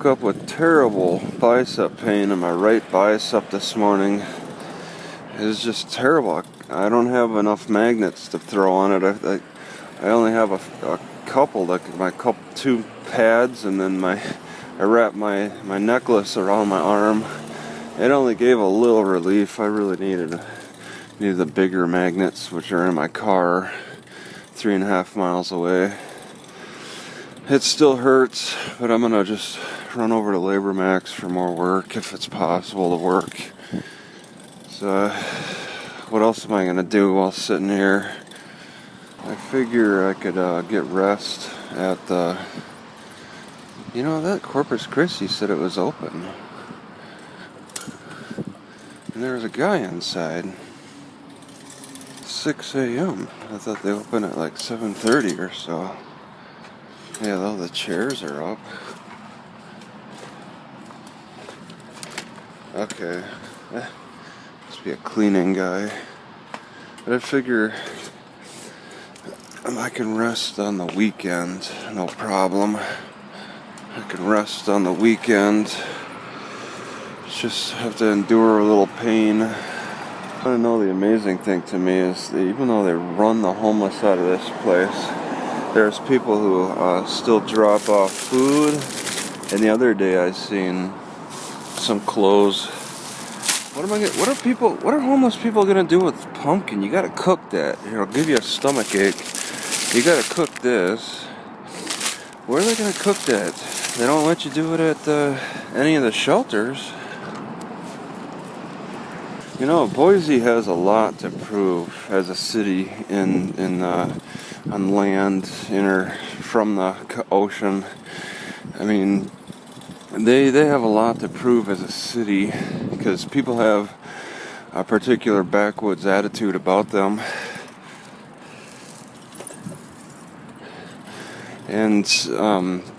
woke up with terrible bicep pain in my right bicep this morning. It's just terrible. I don't have enough magnets to throw on it. I only have a couple, two pads, and then I wrap my necklace around my arm. It only gave a little relief. I really needed the bigger magnets, which are in my car 3.5 miles away. It still hurts, but I'm gonna just run over to Labor Max for more work if it's possible to work. So, what else am I gonna do while sitting here? I figure I could get rest at the. That Corpus Christi said it was open, and there was a guy inside. 6 a.m. I thought they opened at like 7:30 or so. Yeah, though the chairs are up. Okay. Must be a cleaning guy. But I figure I can rest on the weekend, no problem. I can rest on the weekend. Just have to endure a little pain. I want to know the amazing thing to me is that even though they run the homeless out of this place, there's people who still drop off food. And the other day I seen some clothes. What are homeless people gonna do with pumpkin? You gotta cook that. It'll give you a stomach ache. You gotta cook this. Where are they gonna cook that? They don't let you do it at any of the shelters. Boise has a lot to prove as a city on land from the ocean. I mean, they have a lot to prove as a city because people have a particular backwoods attitude about them. And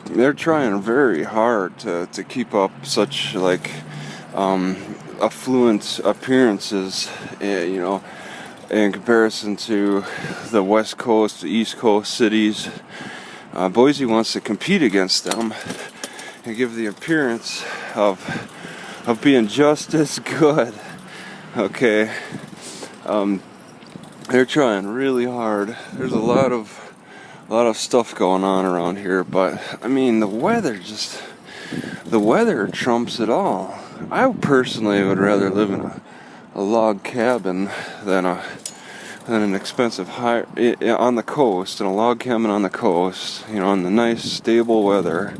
they're trying very hard to keep up such affluent appearances, in comparison to the West Coast, the East Coast cities. Boise wants to compete against them and give the appearance of being just as good. Okay, they're trying really hard. There's a lot of stuff going on around here, but I mean the weather trumps it all. I personally would rather live in a log cabin than an expensive on the coast, in a log cabin on the coast, in the nice stable weather,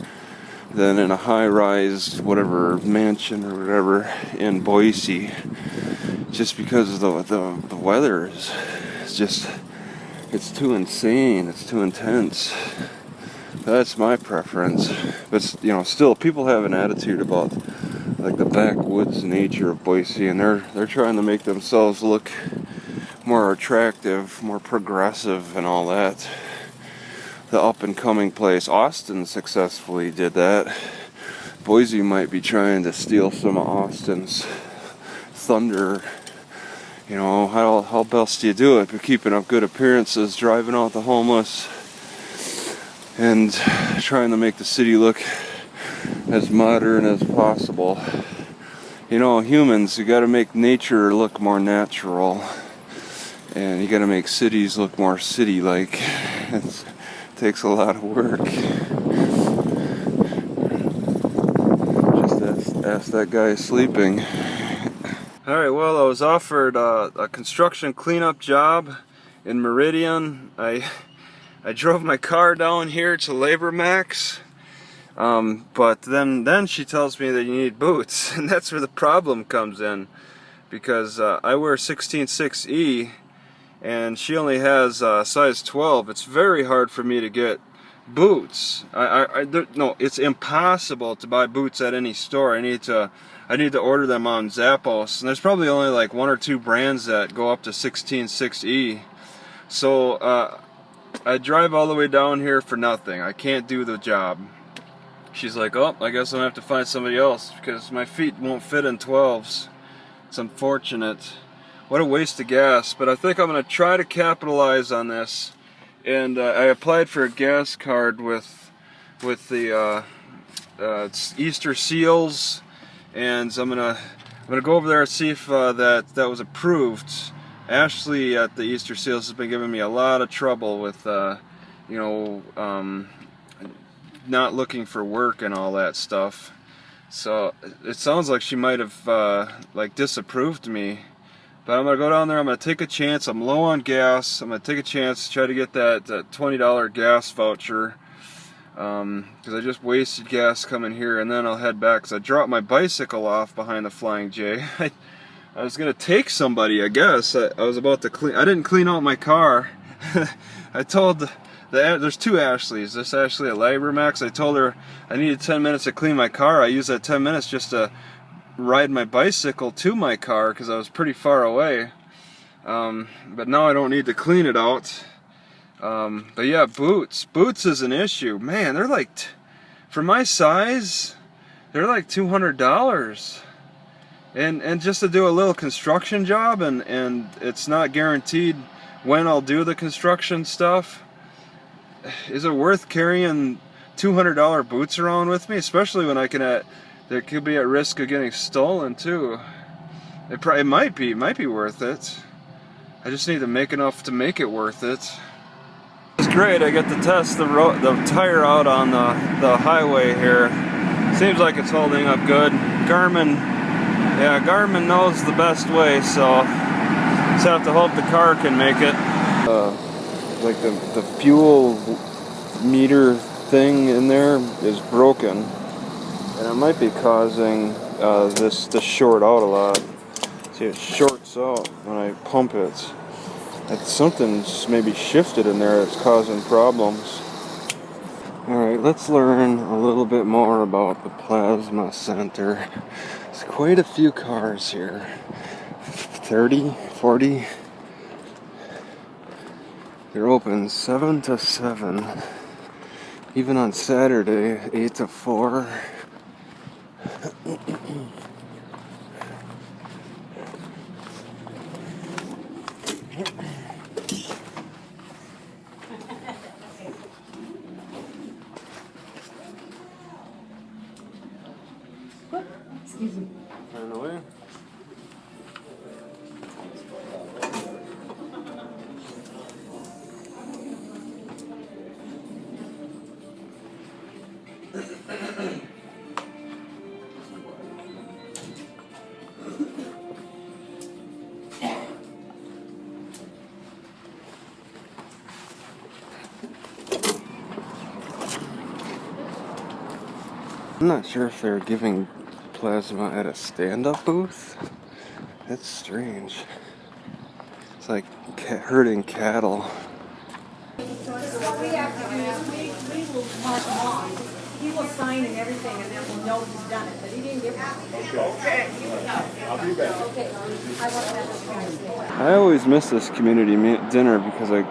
than in a high-rise whatever mansion or whatever in Boise. Just because the weather is just, it's too insane, it's too intense. That's my preference. But still people have an attitude about the backwoods nature of Boise, and they're trying to make themselves look more attractive, more progressive, and all that. The up-and-coming place, Austin successfully did that. Boise might be trying to steal some of Austin's thunder. How else do you do it but keeping up good appearances, driving out the homeless, and trying to make the city look as modern as possible. Humans, you gotta make nature look more natural, and you gotta make cities look more city-like. It takes a lot of work. Just ask that guy sleeping. Alright, well, I was offered a construction cleanup job in Meridian. I drove my car down here to Labor Max. But then she tells me that you need boots, and that's where the problem comes in, because I wear 16.6E and she only has size 12. It's very hard for me to get boots. No, it's impossible to buy boots at any store. I need to order them on Zappos, and there's probably only like 1 or 2 brands that go up to 16.6E. So I drive all the way down here for nothing. I can't do the job. She's like, oh, I guess I'm gonna have to find somebody else because my feet won't fit in 12s. It's unfortunate. What a waste of gas. But I think I'm gonna try to capitalize on this. And I applied for a gas card with the it's Easter seals, and I'm gonna go over there and see if that was approved. Ashley at the Easter seals has been giving me a lot of trouble with you know, not looking for work and all that stuff. So it sounds like she might have like disapproved me. But I'm going to go down there, I'm going to take a chance. I'm low on gas. I'm going to take a chance to try to get that $20 gas voucher. Because I just wasted gas coming here, and then I'll head back. Because I dropped my bicycle off behind the Flying J. I was going to take somebody, I guess. I was about to clean. I didn't clean out my car. I told there's two Ashleys. This Ashley at LibraMax, I told her I needed 10 minutes to clean my car. I used that 10 minutes just to ride my bicycle to my car because I was pretty far away. But now I don't need to clean it out. But yeah, boots is an issue, man. They're like for my size, they're like $200, and just to do a little construction job, and it's not guaranteed when I'll do the construction stuff. Is it worth carrying $200 boots around with me, especially when I can they could be at risk of getting stolen too? It might be worth it. I just need to make enough to make it worth it. It's great. I get to test the tire out on the highway here. Seems like it's holding up good. Garmin knows the best way, so just have to hope the car can make it. Like the fuel meter thing in there is broken, and it might be causing this to short out a lot. See, it shorts out when I pump it. Something's maybe shifted in there that's causing problems. Alright, let's learn a little bit more about the plasma center. There's quite a few cars here. 30, 40. They're open 7 to 7. Even on Saturday, 8 to 4. Excuse me. Turn away. I'm not sure if they're giving plasma at a stand-up booth. That's strange. It's like herding cattle. So what we have to do is we will mark them off. He will sign and everything, and then we'll know he's done it. But he didn't give it. Okay. I'll be back. Okay. I want that. I always miss this community dinner because I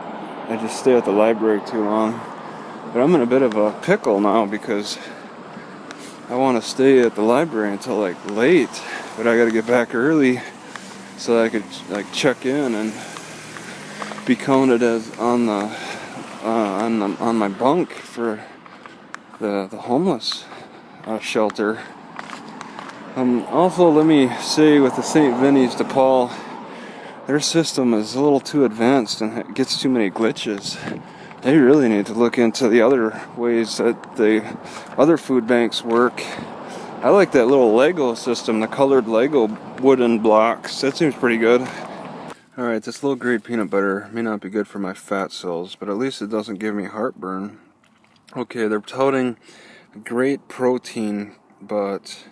just stay at the library too long. But I'm in a bit of a pickle now because I want to stay at the library until like late, but I got to get back early so that I could like check in and be counted as on my bunk for the homeless shelter. Also, let me say with the St. Vinny's de Paul, their system is a little too advanced and it gets too many glitches. They really need to look into the other ways that the other food banks work. I like that little Lego system, the colored Lego wooden blocks. That seems pretty good. Alright, this low grade peanut butter may not be good for my fat cells, but at least it doesn't give me heartburn. Okay, they're touting great protein, but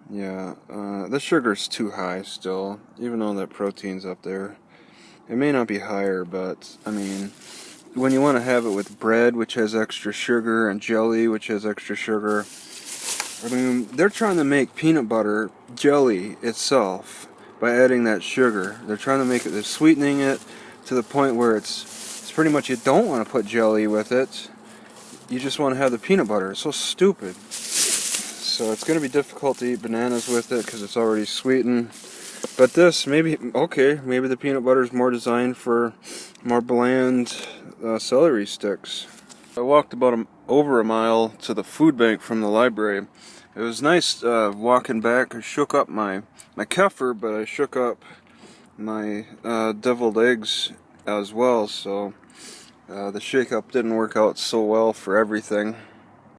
yeah, the sugar's too high still, even though that protein's up there. It may not be higher, but I mean, when you want to have it with bread, which has extra sugar, and jelly, which has extra sugar, I mean, they're trying to make peanut butter jelly itself by adding that sugar. They're trying to make it, they're sweetening it to the point where it's pretty much you don't want to put jelly with it. You just want to have the peanut butter. It's so stupid. So it's going to be difficult to eat bananas with it because it's already sweetened. But this, maybe the peanut butter is more designed for more bland celery sticks. I walked about over a mile to the food bank from the library. It was nice walking back. I shook up my kefir, but I shook up my deviled eggs as well, so the shake-up didn't work out so well for everything.